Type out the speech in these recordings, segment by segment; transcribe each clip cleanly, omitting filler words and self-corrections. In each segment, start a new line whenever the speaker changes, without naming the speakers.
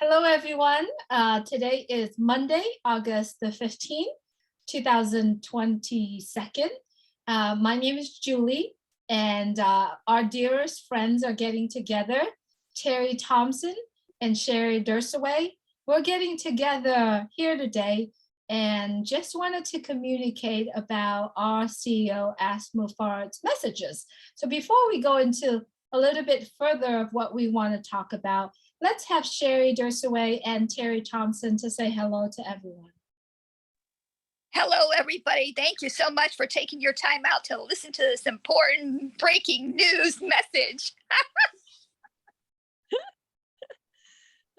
Hello, everyone. Today is Monday, August the 15th, 2022. My name is Julie, and our dearest friends are getting together. Terry Thompson and Sherry Dursaway. We're getting together here today and just wanted to communicate about our CEO, Ask Mufareh's messages. So before we go into a little bit further of what we want to talk about, let's have Sherry Dursaway and Terry Thompson to say hello to everyone.
Hello, everybody. Thank you so much for taking your time out to listen to this important breaking news message.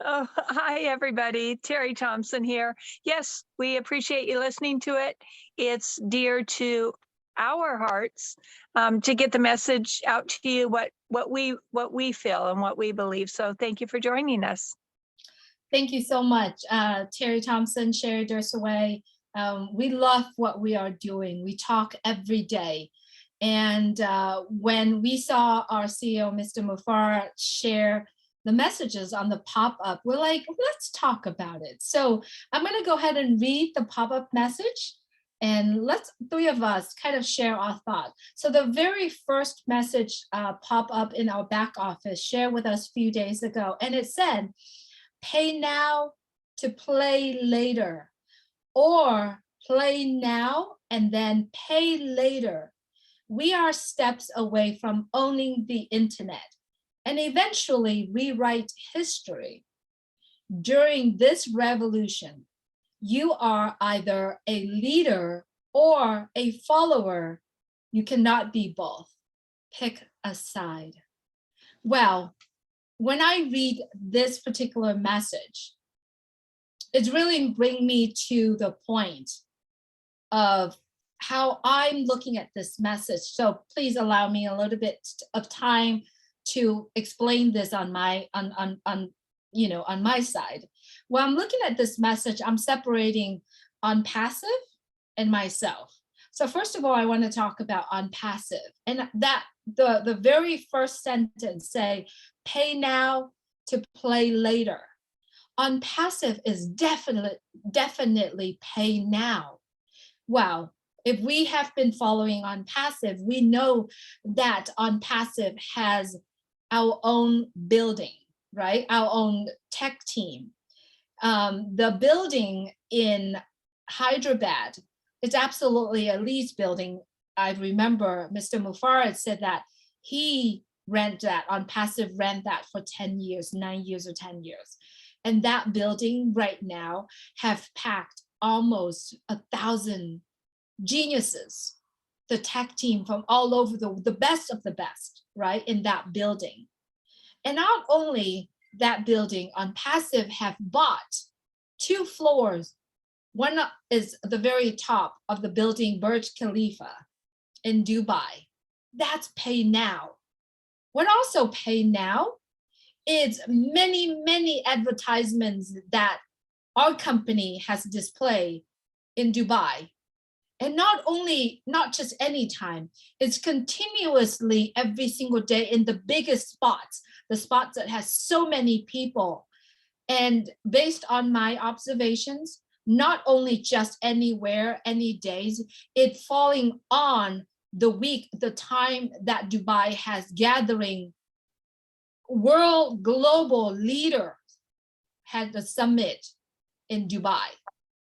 Oh, hi, everybody. Terry Thompson here. Yes, we appreciate you listening to it. It's dear to our hearts to get the message out to you, what we feel and what we believe. So thank you for joining us.
Thank you so much, Terry Thompson, Sherry Dursaway. We love what we are doing. We talk every day. And when we saw our CEO, Mr. Mufareh, share the messages on the pop-up, we're like, let's talk about it. So I'm going to go ahead and read the pop-up message, and let's three of us kind of share our thoughts. So the very first message pop-up in our back office shared with us a few days ago, and it said, pay now to play later, or play now and then pay later. We are steps away from owning the internet and eventually rewrite history. During this revolution, you are either a leader or a follower. You cannot be both. Pick a side. Well, when I read this particular message, it's really bring me to the point of how I'm looking at this message. So please allow me a little bit of time to explain this on my on my side. When I'm looking at this message, I'm separating Onpassive and myself. So first of all, I want to talk about Onpassive, and that the very first sentence say, pay now to play later. Onpassive is definitely pay now. Well, if we have been following Onpassive, we know that Onpassive has our own building, right? Our own tech team. The building in Hyderabad is absolutely a lease building. I remember Mr. Mufareh said that he rent that, Onpassive rent that for 10 years, 9 years or 10 years. And that building right now have packed almost 1,000 geniuses, the tech team from all over the best of the best, right, in that building. And not only that building, Onpassive have bought 2 floors. One is the very top of the building, Burj Khalifa in Dubai. That's pay now. What also pay now is many advertisements that our company has displayed in Dubai. And not just any time, it's continuously every single day in the biggest spots, the spots that has so many people. And based on my observations, not only just anywhere, any days, it's falling on the week, the time that Dubai has gathering world global leaders had the summit in Dubai.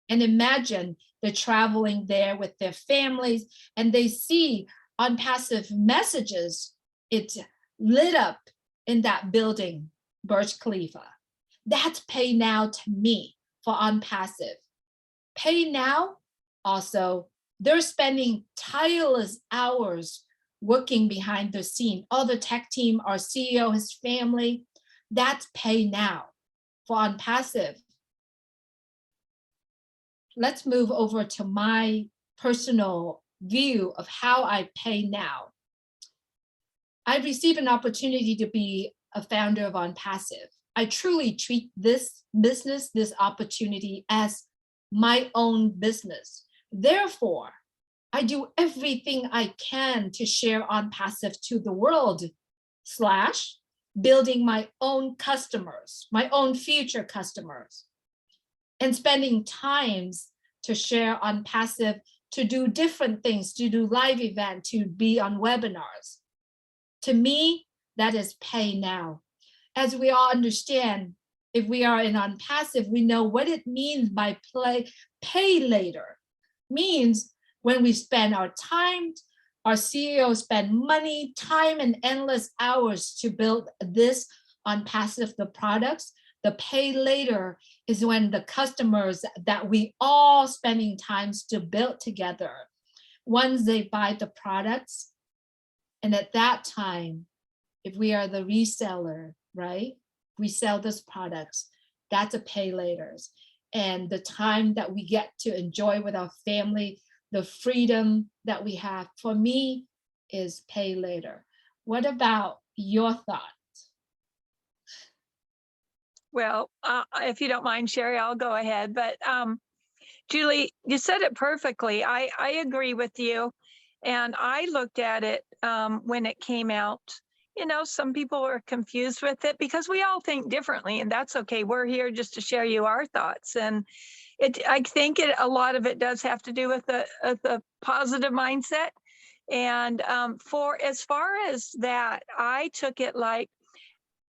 And imagine they're traveling there with their families and they see Onpassive messages, it's lit up in that building, Burj Khalifa. That's pay now to me for Onpassive. Pay now also, they're spending tireless hours working behind the scene. All the tech team, our CEO, his family, that's pay now for Onpassive. Let's move over to my personal view of how I pay now. I received an opportunity to be a founder of Onpassive. I truly treat this business, this opportunity as my own business. Therefore, I do everything I can to share Onpassive to the world, / building my own customers, my own future customers, and spending times to share Onpassive, to do different things, to do live event, to be on webinars. To me, that is pay now. As we all understand, if we are in Onpassive, we know what it means by pay later. Means when we spend our time, our CEOs spend money, time, and endless hours to build this Onpassive, the products. The pay later is when the customers that we all spending times to build together, once they buy the products, and at that time, if we are the reseller, right? We sell those products, that's a pay laters. And the time that we get to enjoy with our family, the freedom that we have, for me, is pay later. What about your thoughts?
Well, if you don't mind, Sherry, I'll go ahead. But Julie, you said it perfectly. I agree with you. And I looked at it when it came out. You know, some people are confused with it because we all think differently, and that's okay. We're here just to share you our thoughts. And I think a lot of it does have to do with the positive mindset. And for as far as that, I took it like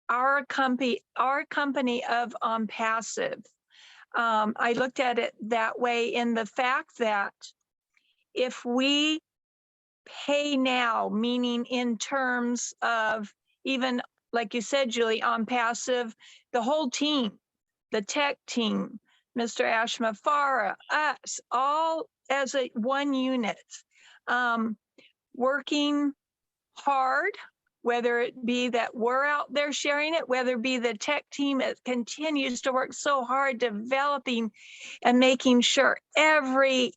our company of Onpassive. I looked at it that way in the fact that if we pay now, meaning in terms of even, like you said, Julie, Onpassive, the whole team, the tech team, Mr. Mufareh, us, all as one unit, working hard, whether it be that we're out there sharing it, whether it be the tech team that continues to work so hard developing and making sure every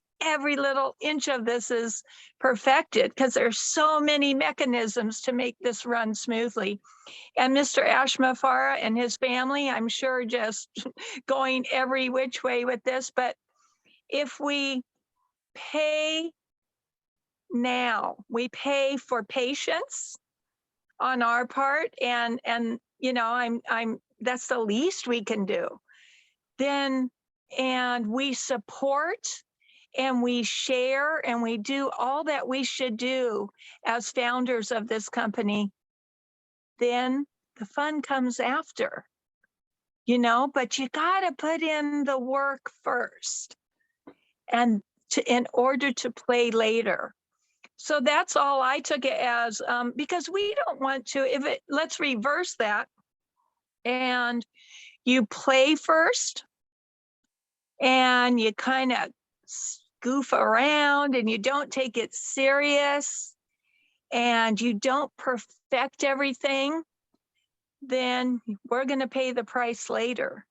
little inch of this is perfected, because there's so many mechanisms to make this run smoothly. And Mr. Mufareh and his family, I'm sure, just going every which way with this. But if we pay now, we pay for patience on our part, and you know, that's the least we can do. Then, and we support and we share and we do all that we should do as founders of this company, then the fun comes after, you know. But you got to put in the work first, and in order to play later. So that's all I took it as, because we don't want to, let's reverse that, and you play first and you kind of goof around and you don't take it serious and you don't perfect everything, then we're going to pay the price later.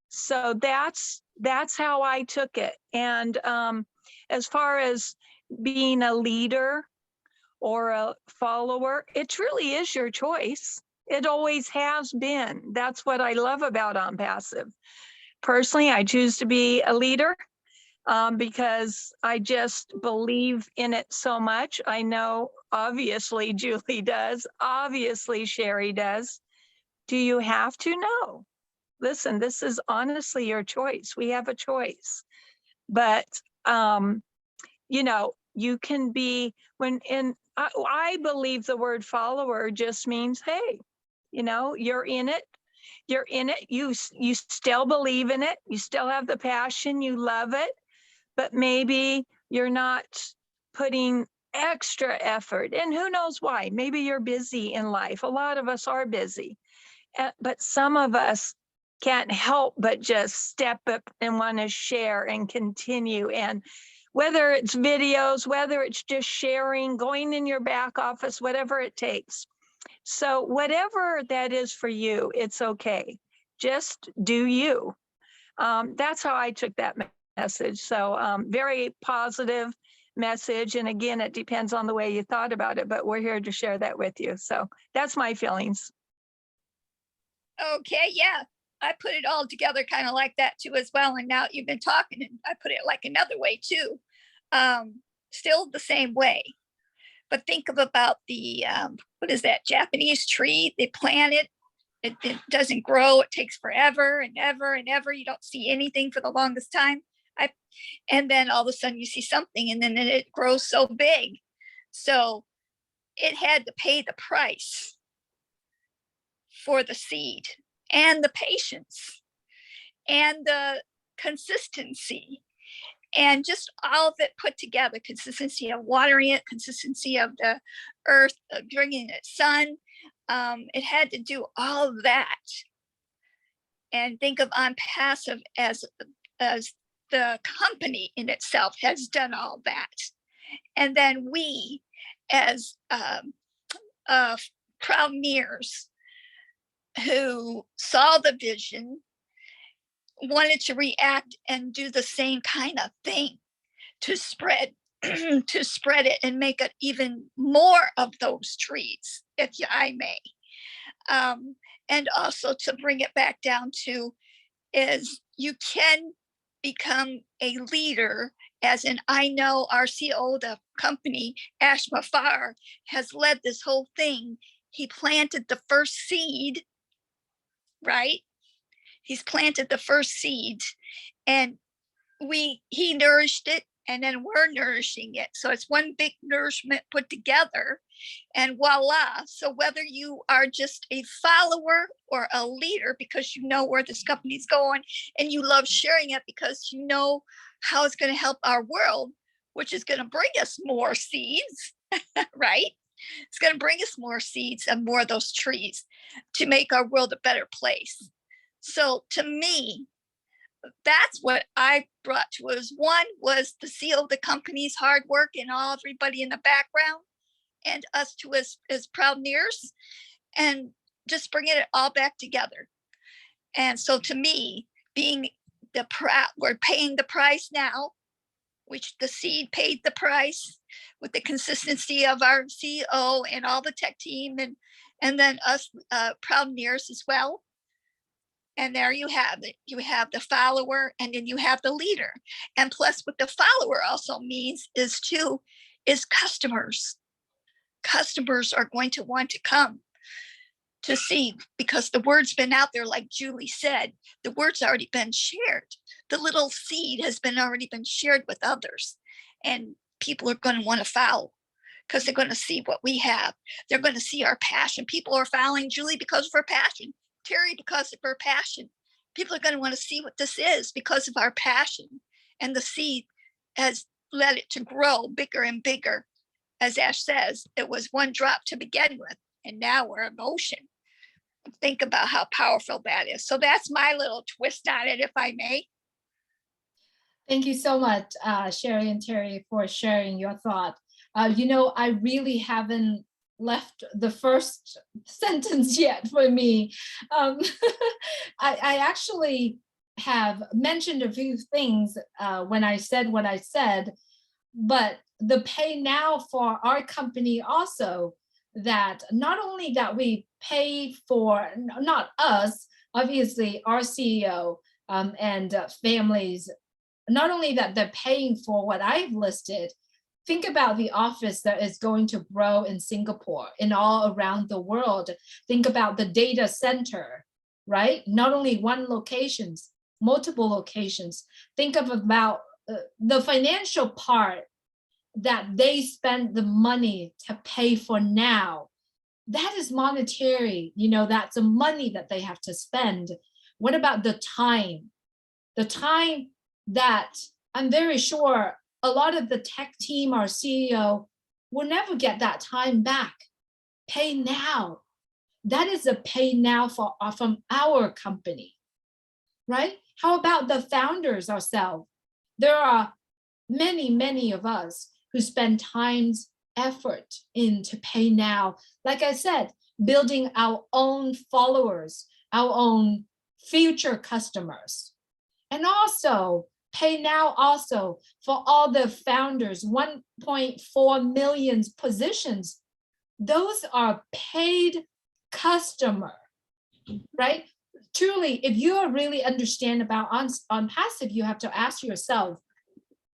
So that's how I took it. And as far as being a leader or a follower, it truly is your choice. It always has been. That's what I love about Onpassive. Personally, I choose to be a leader because I just believe in it so much. I know, obviously, Julie does. Obviously, Sherry does. Do you have to? No. Listen, this is honestly your choice. We have a choice. But, you know, you can be, I believe the word follower just means, hey, you know, you're in it. You're in it. You still believe in it. You still have the passion. You love it. But maybe you're not putting extra effort. And who knows why? Maybe you're busy in life. A lot of us are busy. But some of us can't help but just step up and want to share and continue. And whether it's videos, whether it's just sharing, going in your back office, whatever it takes. So whatever that is for you, it's okay. Just do you. That's how I took that message. So very positive message. And again, it depends on the way you thought about it, but we're here to share that with you. So that's my feelings.
Okay, yeah. I put it all together kind of like that too as well. And now you've been talking and I put it like another way too. Still the same way. But think about the, what is that, Japanese tree they planted? It doesn't grow. It takes forever and ever and ever. You don't see anything for the longest time. And then all of a sudden you see something, and then it grows so big. So it had to pay the price for the seed and the patience and the consistency and just all of it put together. Consistency of watering it, consistency of the earth, bringing it sun. It had to do all of that. And think of Onpassive as the company in itself has done all that. And then we, as pioneers who saw the vision, wanted to react and do the same kind of thing to spread to spread it and make it even more of those trees, if I may. And also to bring it back down to is you can become a leader, as in I know our CEO, the company, Mufareh, has led this whole thing. He planted the first seed, right? He's planted the first seeds, and he nourished it, and then we're nourishing it. So it's one big nourishment put together, and voila. So whether you are just a follower or a leader because you know where this company's going and you love sharing it because you know how it's going to help our world, which is going to bring us more seeds, right? It's going to bring us more seeds and more of those trees to make our world a better place. So to me, that's what I brought to us. One was the CEO of the company's hard work and everybody in the background, and us two as pioneers, and just bringing it all back together. And so to me, being we're paying the price now, which the seed paid the price with the consistency of our CEO and all the tech team, and then us pioneers as well. And there you have it. You have the follower, and then you have the leader. And plus what the follower also means is customers. Customers are going to want to come to see, because the word's been out there, like Julie said, the word's already been shared. The little seed has already been shared with others, and people are going to want to follow because they're going to see what we have. They're going to see our passion. People are following Julie because of her passion. Terry, because of her passion. People are going to want to see what this is because of our passion. And the seed has led it to grow bigger and bigger. As Ash says, it was one drop to begin with, and now we're in motion. Think about how powerful that is. So that's my little twist on it, if I may.
Thank you so much, Sherry and Terry, for sharing your thought. I really haven't left the first sentence yet for me. I actually have mentioned a few things when I said what I said, but the pay now for our company also, that not only that we pay for, not us, obviously our CEO and families, not only that they're paying for what I've listed. Think about the office that is going to grow in Singapore and all around the world. Think about the data center, right? Not only one location, multiple locations. Think about the financial part that they spend the money to pay for now. That is monetary, that's the money that they have to spend. What about the time? The time that I'm very sure a lot of the tech team, our CEO, will never get that time back. Pay now. That is a pay now from our company, right? How about the founders ourselves? There are many, many of us who spend time's effort into pay now. Like I said, building our own followers, our own future customers. And also, pay now also for all the founders, 1.4 million positions. Those are paid customer, right? Truly, if you really understand about Onpassive, you have to ask yourself,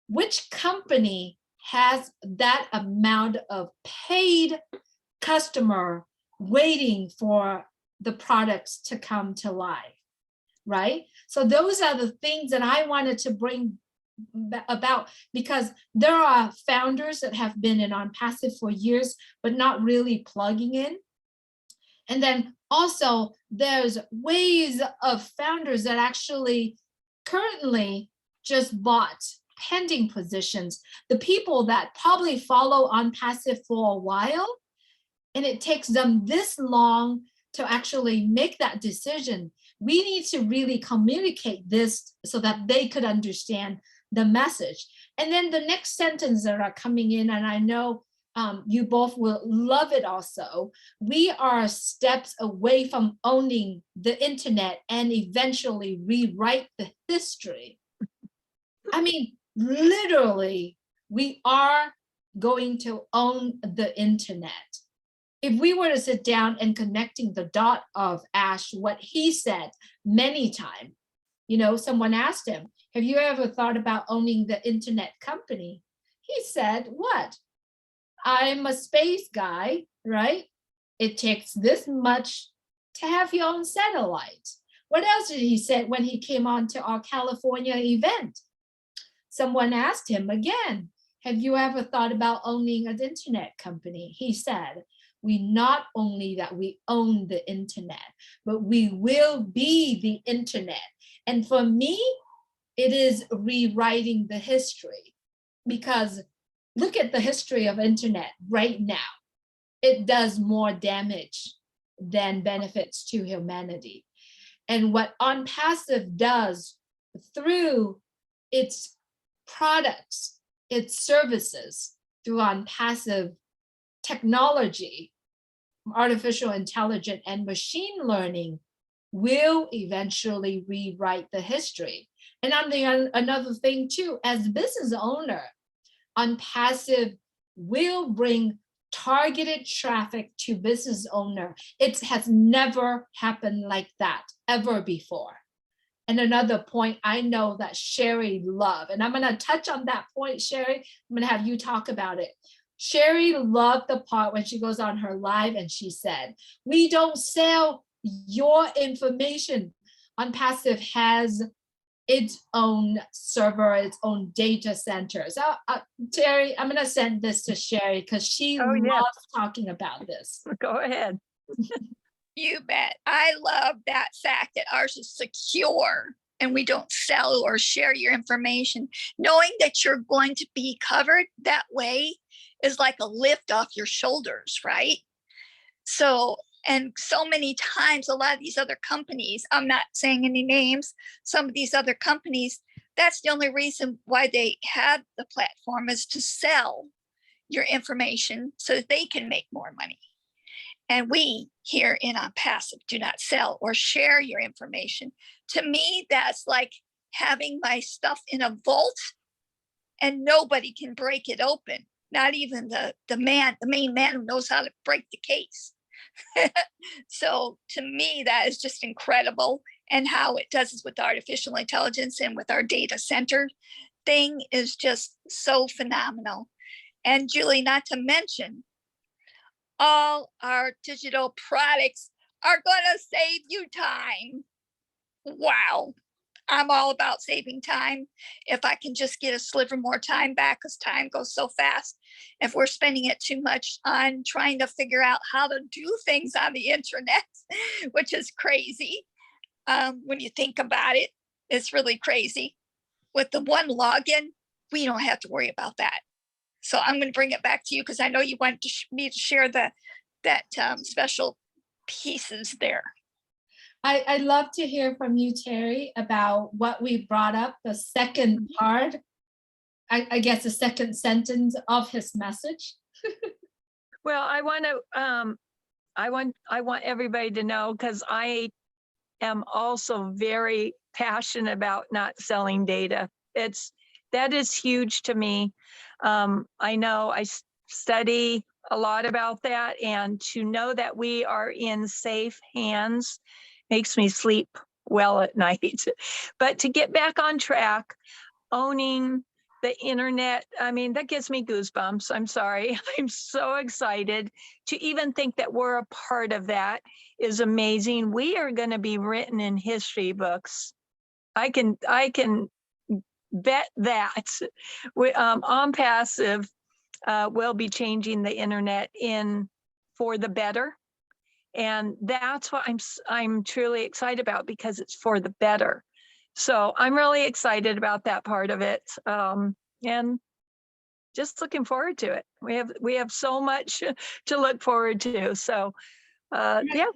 which company has that amount of paid customer waiting for the products to come to life, right? So those are the things that I wanted to bring about, because there are founders that have been in Onpassive for years, but not really plugging in. And then also there's waves of founders that actually currently just bought pending positions, the people that probably follow Onpassive for a while, and it takes them this long to actually make that decision. We need to really communicate this so that they could understand the message. And then the next sentence that are coming in, and I know you both will love it also. We are steps away from owning the internet and eventually rewrite the history. I mean, literally, we are going to own the internet. If we were to sit down and connecting the dot of Ash, what he said many times, you know, someone asked him, have you ever thought about owning the internet company? He said, what? I'm a space guy, right? It takes this much to have your own satellite. What else did he say when he came on to our California event? Someone asked him again, have you ever thought about owning an internet company? He said, we not only that we own the internet, but we will be the internet. And for me, it is rewriting the history, because look at the history of internet right now. It does more damage than benefits to humanity. And what Onpassive does through its products, its services, through Onpassive technology, artificial intelligence and machine learning, will eventually rewrite the history. And on the another thing too, as business owner, Onpassive will bring targeted traffic to business owner. It has never happened like that ever before. And another point I know that Sherry loved, and I'm going to touch on that point, Sherry. I'm going to have you talk about it. Sherry loved the part when she goes on her live and she said, we don't sell your information. Onpassive has its own server, its own data center. So Terry, I'm going to send this to Sherry because she loves talking about this.
Go ahead.
You bet. I love that fact that ours is secure and we don't sell or share your information. Knowing that you're going to be covered that way is like a lift off your shoulders, right? So, and so many times, a lot of these other companies, I'm not saying any names, some of these other companies, that's the only reason why they have the platform is to sell your information so that they can make more money. And we here in Onpassive do not sell or share your information. To me, that's like having my stuff in a vault and nobody can break it open. Not even the main man who knows how to break the case. So to me, that is just incredible. And how it does this with artificial intelligence and with our data center thing is just so phenomenal. And Julie, not to mention, all our digital products are going to save you time. Wow. I'm all about saving time. If I can just get a sliver more time back, because time goes so fast. If we're spending it too much on trying to figure out how to do things on the internet, which is crazy. When you think about it, it's really crazy. With the one login, we don't have to worry about that. So I'm going to bring it back to you because I know you want me to share that special pieces there.
I'd love to hear from you, Terry, about what we brought up, the second part, I guess the second sentence of his message.
Well, I want everybody to know, because I am also very passionate about not selling data. That is huge to me. I know I study a lot about that, and to know that we are in safe hands makes me sleep well at night. But to get back on track, owning the internet. I mean, that gives me goosebumps. I'm sorry. I'm so excited to even think that we're a part of that is amazing. We are going to be written in history books. I can bet that. Onpassive will be changing the internet for the better. And that's what I'm truly excited about, because it's for the better. So I'm really excited about that part of it, and just looking forward to it. We have so much to look forward to. So yeah.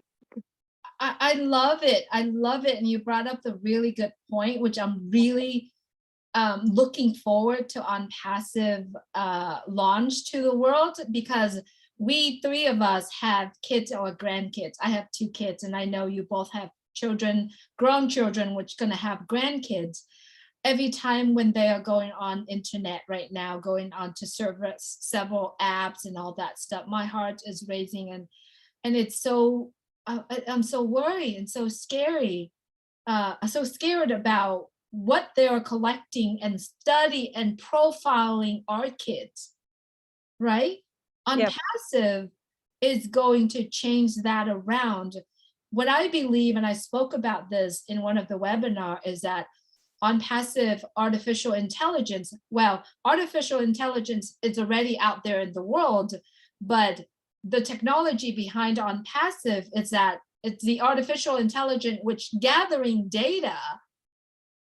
I love it. I love it. And you brought up the really good point, which I'm really looking forward to Onpassive launch to the world, because we three of us have kids or grandkids. I have 2 kids, and I know you both have children, grown children, which are going to have grandkids. Every time when they are going on internet right now, going on to several apps and all that stuff, my heart is racing, and it's so I'm so worried and so scary, so scared about what they are collecting and study and profiling our kids, right? Onpassive is going to change that around. What I believe, and I spoke about this in one of the webinar, is that Onpassive artificial intelligence, well, artificial intelligence is already out there in the world, but the technology behind Onpassive is that it's the artificial intelligence which gathering data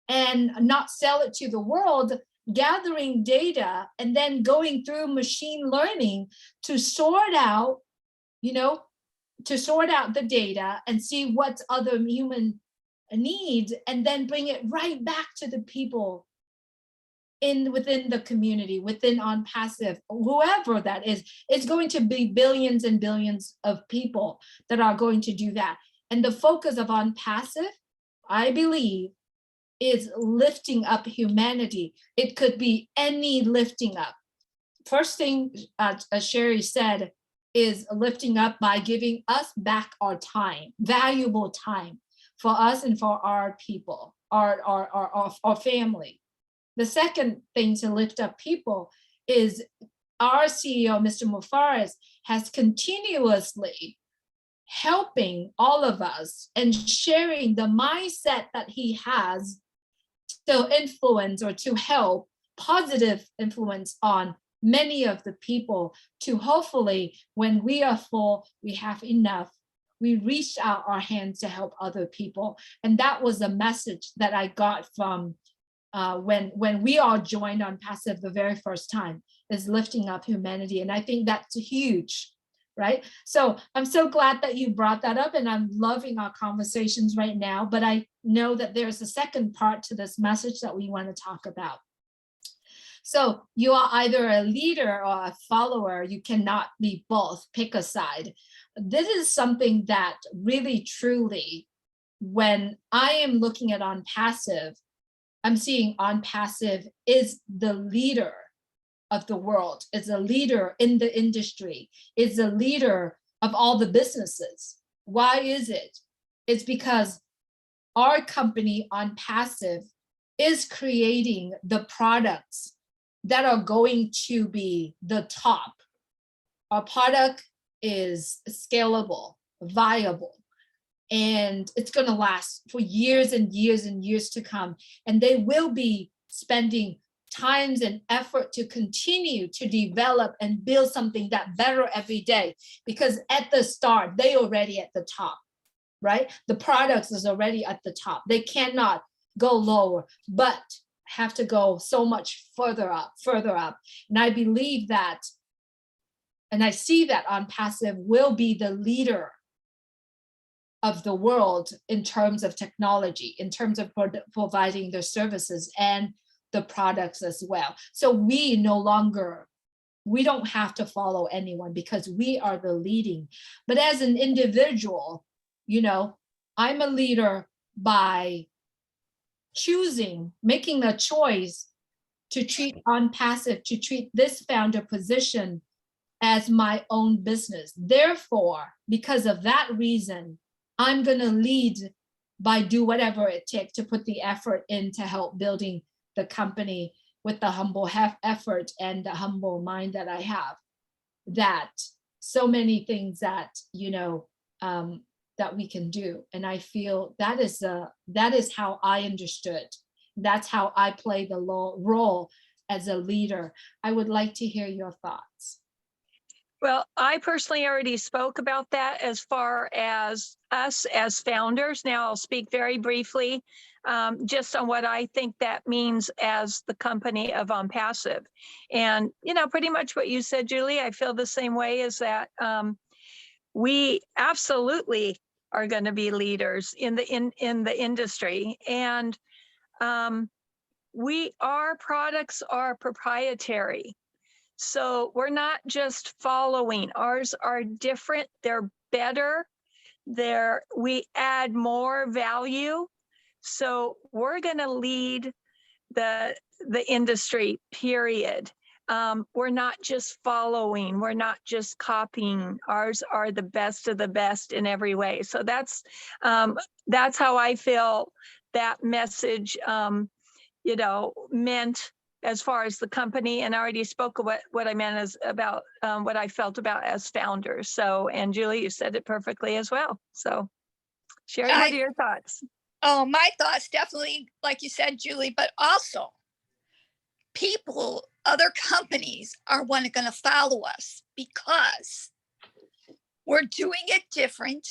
and not sell it to the world, gathering data and then going through machine learning to sort out, to sort out the data and see what other human needs, and then bring it right back to the people within the community, within Onpassive, whoever that is. It's going to be billions and billions of people that are going to do that. And the focus of Onpassive, I believe, is lifting up humanity. It could be any lifting up. First thing, as Sherry said, is lifting up by giving us back our time, valuable time for us and for our people, our family. The second thing to lift up people is our CEO, Mr. Mufareh, has continuously helping all of us and sharing the mindset that he has to influence or to help positive influence on many of the people, to hopefully when we are full, we have enough, we reach out our hands to help other people. And that was a message that I got from when we all joined Onpassive the very first time, is lifting up humanity. And I think that's huge, right? So I'm so glad that you brought that up, and I'm loving our conversations right now, but I know that there's a second part to this message that we want to talk about. So you are either a leader or a follower. You cannot be both. Pick a side. This is something that really, truly, when I am looking at Onpassive, I'm seeing Onpassive is the leader of the world, is a leader in the industry, is a leader of all the businesses. Why is it? It's because our company Onpassive is creating the products that are going to be the top. Our product is scalable, viable, and it's going to last for years and years and years to come. And they will be spending times and effort to continue to develop and build something that better every day, because at the start, they already at the top, right? The products is already at the top. They cannot go lower, but have to go so much further up. And I believe that, and I see that Onpassive will be the leader of the world in terms of technology, in terms of providing their services and the products as well. So we don't have to follow anyone, because we are the leading. But as an individual, I'm a leader by making a choice to treat Onpassive, to treat this founder position as my own business. Therefore, because of that reason, I'm going to lead by do whatever it takes to put the effort in to help building the company with the humble effort and the humble mind that I have, that so many things that, you know, that we can do. And I feel that is how I understood. That's how I play the role as a leader. I would like to hear your thoughts.
Well, I personally already spoke about that as far as us as founders. Now I'll speak very briefly just on what I think that means as the company of Onpassive. And, you know, pretty much what you said, Julie, I feel the same way, is that we absolutely are going to be leaders in the industry. And our products are proprietary. So we're not just following. Ours are different. They're better. We add more value. So we're going to lead the industry, period. We're not just following. We're not just copying. Ours are the best of the best in every way. So that's how I feel that message, you know, meant as far as the company. And I already spoke of what I meant as about what I felt about as founders. So, and Julie, you said it perfectly as well. So Sherry, what are your thoughts?
Oh, my thoughts definitely, like you said, Julie, but also people, other companies are going to follow us because we're doing it different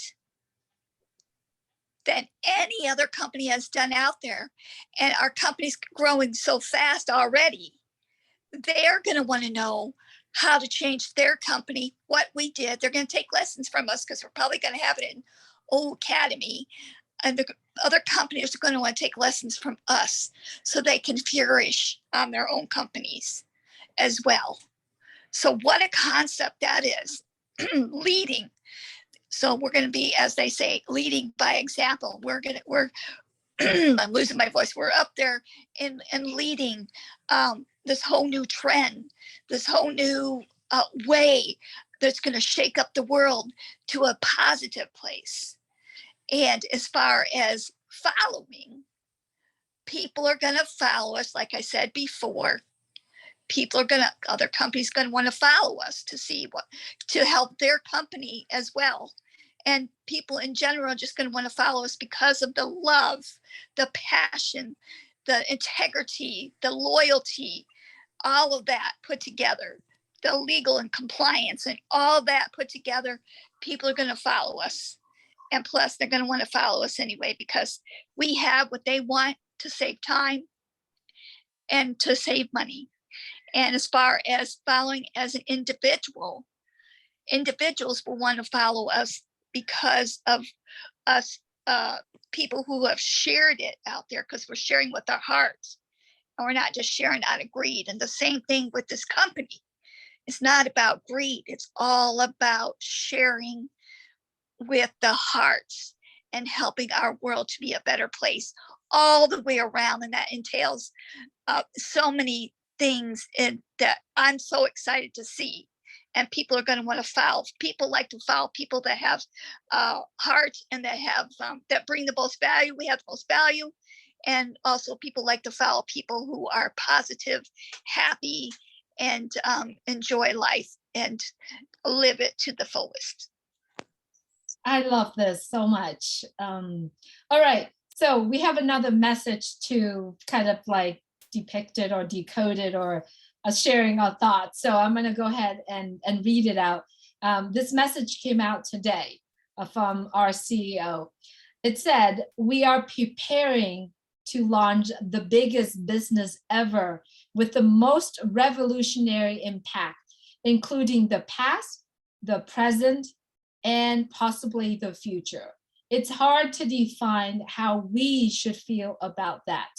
than any other company has done out there. And our company's growing so fast already. They're going to want to know how to change their company, what we did. They're going to take lessons from us because we're probably going to have it in O Academy. And the other companies are going to want to take lessons from us so they can flourish on their own companies as well. So what a concept that is, leading. So we're going to be, as they say, leading by example. I'm losing my voice. We're up there and leading this whole new trend, this whole new way that's going to shake up the world to a positive place. And as far as following, people are going to follow us. Like I said before, other companies going to want to follow us to help their company as well. And people in general are just going to want to follow us because of the love, the passion, the integrity, the loyalty, all of that put together, the legal and compliance and all that put together. People are going to follow us. And plus, they're going to want to follow us anyway because we have what they want to save time and to save money. And as far as following as an individual, individuals will want to follow us because of us, people who have shared it out there, because we're sharing with our hearts. And we're not just sharing out of greed. And the same thing with this company. It's not about greed. It's all about sharing with the hearts and helping our world to be a better place all the way around. And that entails so many things that I'm so excited to see. And people are going to want to follow. People like to follow people that have hearts and that have that bring the most value. We have the most value. And also people like to follow people who are positive, happy, and enjoy life and live it to the fullest.
I love this so much. All right, so we have another message to kind of like depict it or decode it or sharing our thoughts. So I'm going to go ahead and read it out. This message came out today from our CEO. It said, "We are preparing to launch the biggest business ever with the most revolutionary impact, including the past, the present, and possibly the future. It's hard to define how we should feel about that."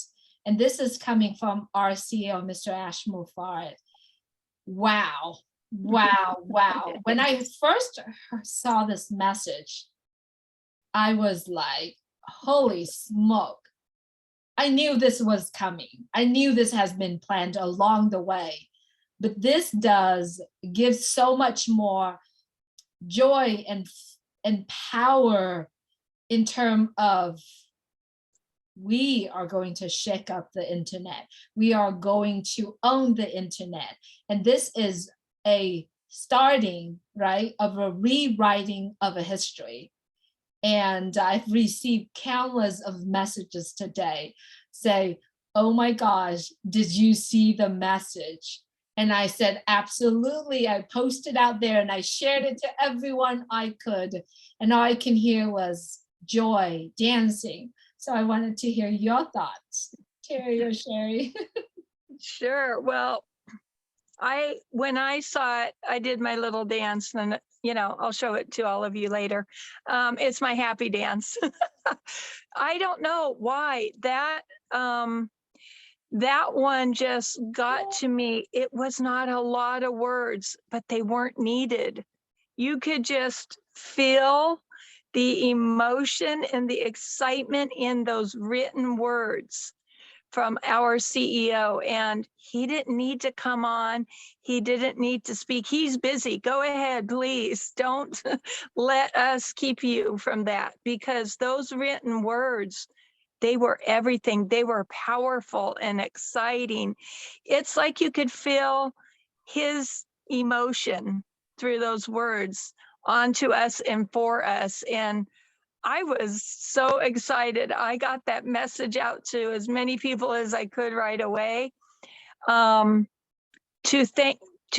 And this is coming from our CEO, Mr. Mufareh. Wow, wow, wow. When I first saw this message, I was like, holy smoke. I knew this was coming. I knew this has been planned along the way. But this does give so much more joy and power in terms of we are going to shake up the internet. We are going to own the internet. And this is a starting, right, of a rewriting of a history. And I've received countless of messages today say, oh my gosh, did you see the message? And I said, absolutely. I posted out there and I shared it to everyone I could. And all I can hear was joy, dancing. So I wanted to hear your thoughts, Terry or Sherry.
Sure. Well, when I saw it, I did my little dance, and I'll show it to all of you later. It's my happy dance. I don't know why that one just got to me. It was not a lot of words, but they weren't needed. You could just feel the emotion and the excitement in those written words from our CEO. And he didn't need to come on. He didn't need to speak. He's busy. Go ahead, please. Don't let us keep you from that, because those written words, they were everything. They were powerful and exciting. It's like you could feel his emotion through those words onto us and for us. And I was so excited. I got that message out to as many people as I could right away. To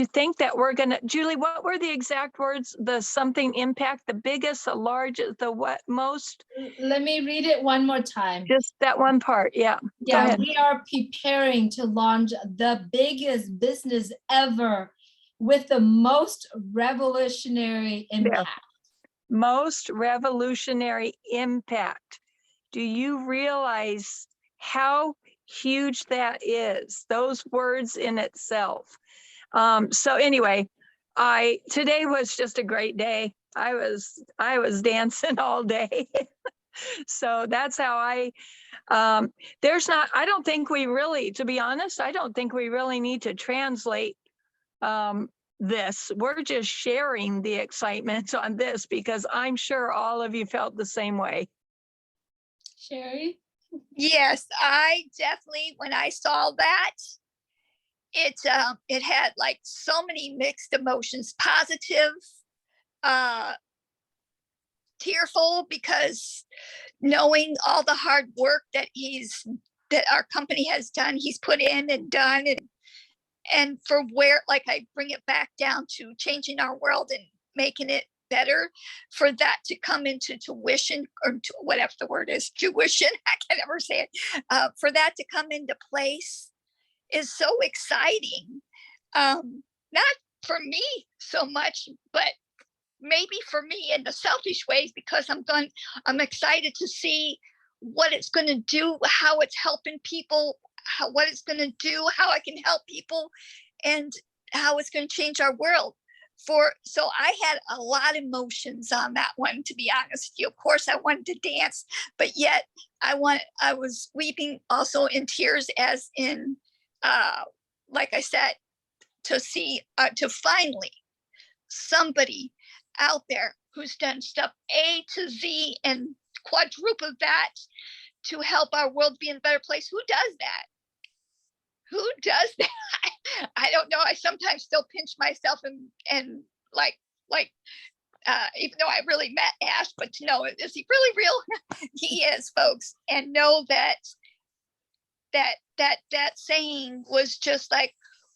think that we're gonna, Julie, what were the exact words? The something impact, the biggest, the largest, the what, most?
Let me read it one more time.
Just that one part, yeah. Go
Yeah,
ahead.
we are preparing to launch the biggest business ever with the most revolutionary impact.
Most revolutionary impact. Do you realize how huge that is? Those words in itself. So anyway, today was just a great day. I was dancing all day. So that's how I don't think we really, to be honest, I don't think we really need to translate this. We're just sharing the excitement on this, because I'm sure all of you felt the same way.
Sherry?
Yes, I definitely, when I saw that, it had like so many mixed emotions, positive, tearful, because knowing all the hard work that our company has done, he's put in and done, and for where, like, I bring it back down to changing our world and making it better, for that to come into tuition, or whatever the word is, tuition, I can never say it, for that to come into place is so exciting. Not for me so much, but maybe for me in the selfish ways, because I'm excited to see what it's going to do, how it's helping people, what it's going to do, how I can help people, and how it's going to change our world. So I had a lot of emotions on that one, to be honest with you. Of course, I wanted to dance, but yet I was weeping also in tears, as in, like I said, to see, to finally somebody out there who's done stuff A to Z and quadruple that to help our world be in a better place. Who does that? Who does that? I don't know. I sometimes still pinch myself and like even though I really met Ash, but to know, is he really real? He is, folks. And know that saying was just like,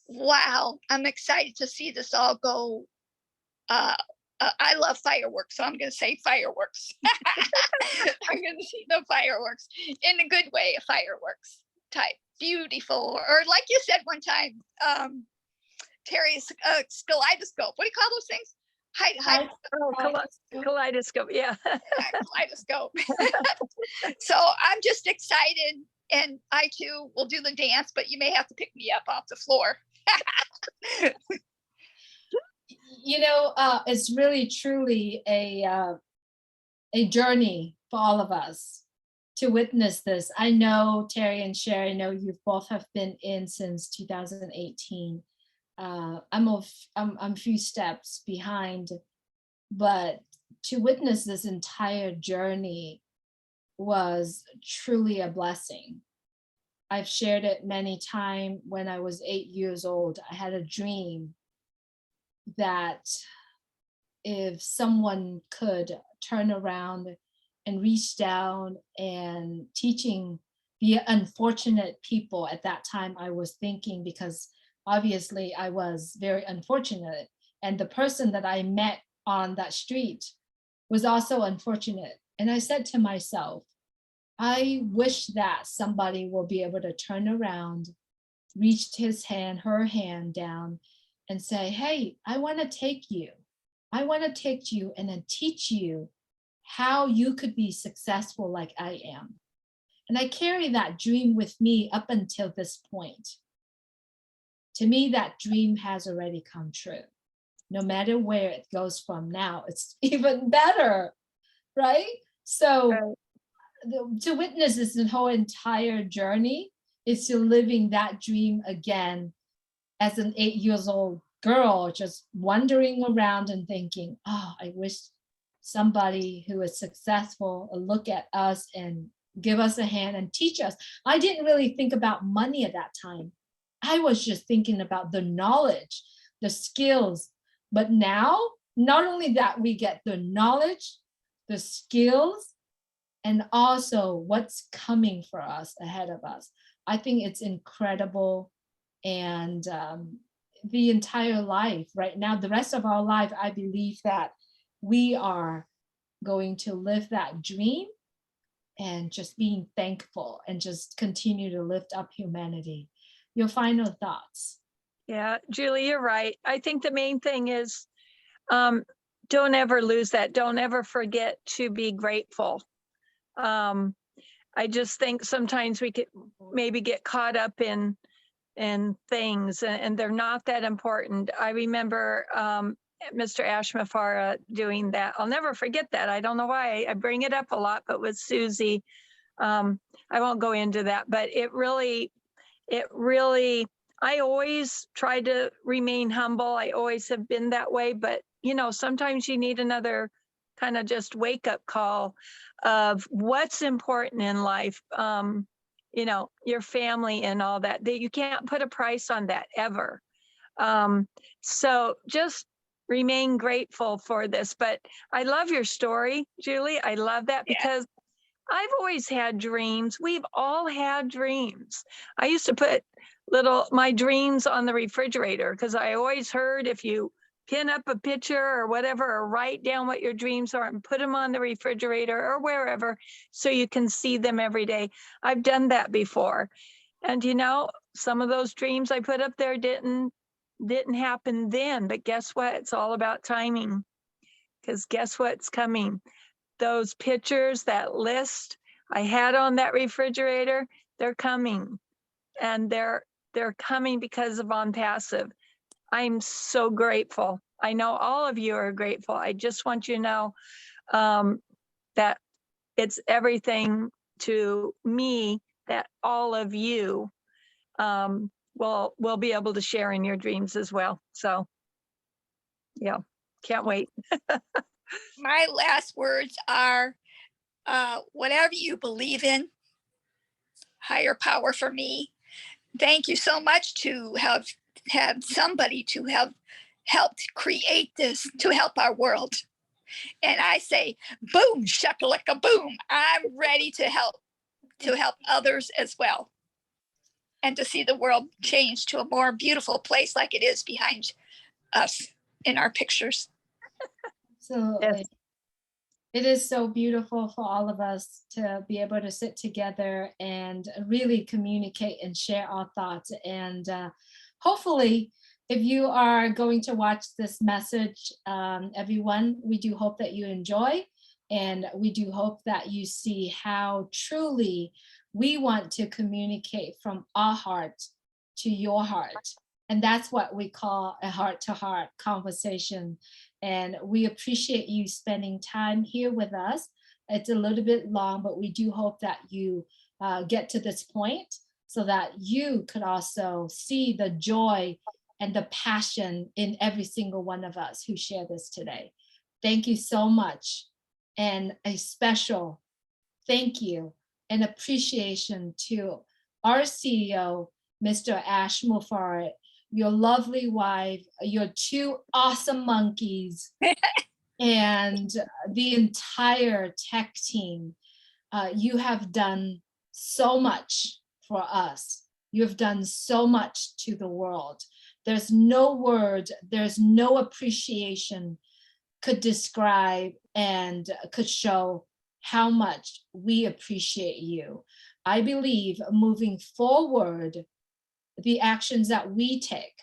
wow, I'm excited to see this all go. I love fireworks, so I'm going to say fireworks. I'm going to see the fireworks in a good way, a fireworks type, beautiful, or like you said one time, Terry's kaleidoscope. What do you call those things?
Kaleidoscope, yeah.
Kaleidoscope. So I'm just excited, and I too will do the dance, but you may have to pick me up off the floor.
It's really truly a journey for all of us to witness this. I know Terry and Sherry, I know you both have been in since 2018. I'm a few steps behind, but to witness this entire journey was truly a blessing. I've shared it many times. When I was 8 years old, I had a dream that if someone could turn around and reach down and teaching the unfortunate people. At that time I was thinking, because obviously I was very unfortunate, and the person that I met on that street was also unfortunate. And I said to myself, I wish that somebody will be able to turn around, reach his hand, her hand down, and say, hey, I want to take you. I want to take you and then teach you how you could be successful like I am. And I carry that dream with me up until this point. To me, that dream has already come true. No matter where it goes from now, it's even better, right? So to witness this whole entire journey is to living that dream again as an 8 years old girl, just wandering around and thinking, oh, I wish somebody who is successful will look at us and give us a hand and teach us. I didn't really think about money at that time. I was just thinking about the knowledge, the skills. But now, not only that, we get the knowledge, the skills, and also what's coming for us ahead of us. I think it's incredible. And the entire life right now, the rest of our life, I believe that we are going to live that dream and just being thankful and just continue to lift up humanity. Your final thoughts?
Yeah, Julie, you're right. I think the main thing is don't ever lose that. Don't ever forget to be grateful. I just think sometimes we could maybe get caught up in things, and they're not that important. I remember Mr. Mufareh doing that. I'll never forget that. I don't know why I bring it up a lot, but with Susie, I won't go into that, but it really, I always try to remain humble. I always have been that way, but sometimes you need another kind of just wake up call of what's important in life. Your family and all that you can't put a price on that ever. So just remain grateful for this. But I love your story, Julie. I love that because I've always had dreams. We've all had dreams. I used to put my dreams on the refrigerator because I always heard if you pin up a picture or whatever, or write down what your dreams are and put them on the refrigerator or wherever so you can see them every day. I've done that before. And some of those dreams I put up there didn't happen then, but guess what? It's all about timing, because guess what's coming? Those pictures, that list I had on that refrigerator, they're coming. And they're coming because of Onpassive. I'm so grateful. I know all of you are grateful. I just want you to know that it's everything to me that all of you will be able to share in your dreams as well. So, yeah, can't wait.
My last words are, whatever you believe in, higher power for me. Thank you so much to have had somebody to have helped create this to help our world. And I say, boom, shakalaka boom. I'm ready to help others as well. And to see the world change to a more beautiful place like it is behind us in our pictures.
So it is so beautiful for all of us to be able to sit together and really communicate and share our thoughts. And hopefully, if you are going to watch this message, everyone, we do hope that you enjoy. And we do hope that you see how truly we want to communicate from our heart to your heart. And that's what we call a heart-to-heart conversation. And we appreciate you spending time here with us. It's a little bit long, but we do hope that you get to this point so that you could also see the joy and the passion in every single one of us who share this today. Thank you so much. And a special thank you and appreciation to our CEO, Mr. Ash Mufareh, your lovely wife, your 2 awesome monkeys, and the entire tech team. You have done so much for us. You have done so much to the world. There's no word, there's no appreciation could describe and could show how much we appreciate you. I believe moving forward, the actions that we take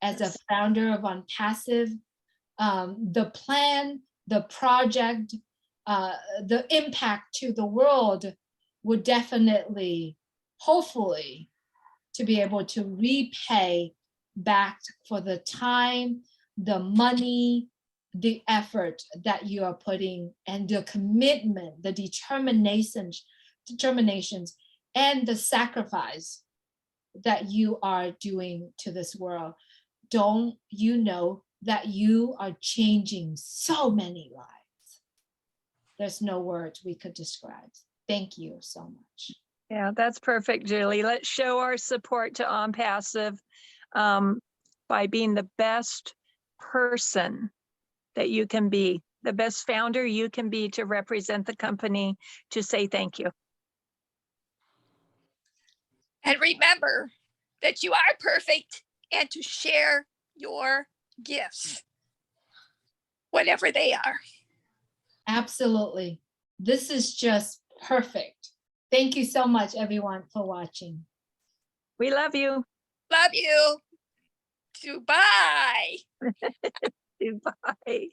as a founder of Onpassive, the plan, the project, the impact to the world would definitely, hopefully, to be able to repay back for the time, the money, the effort that you are putting, and the commitment, the determinations, and the sacrifice that you are doing to this world. Don't you know that you are changing so many lives? There's no words we could describe. Thank you so much.
Yeah, that's perfect, Julie. Let's show our support to Onpassive by being the best person that you can be, the best founder you can be to represent the company, to say thank you.
And remember that you are perfect, and to share your gifts, whatever they are.
Absolutely. This is just perfect. Thank you so much, everyone, for watching.
We love you.
Love you. Goodbye.
Goodbye.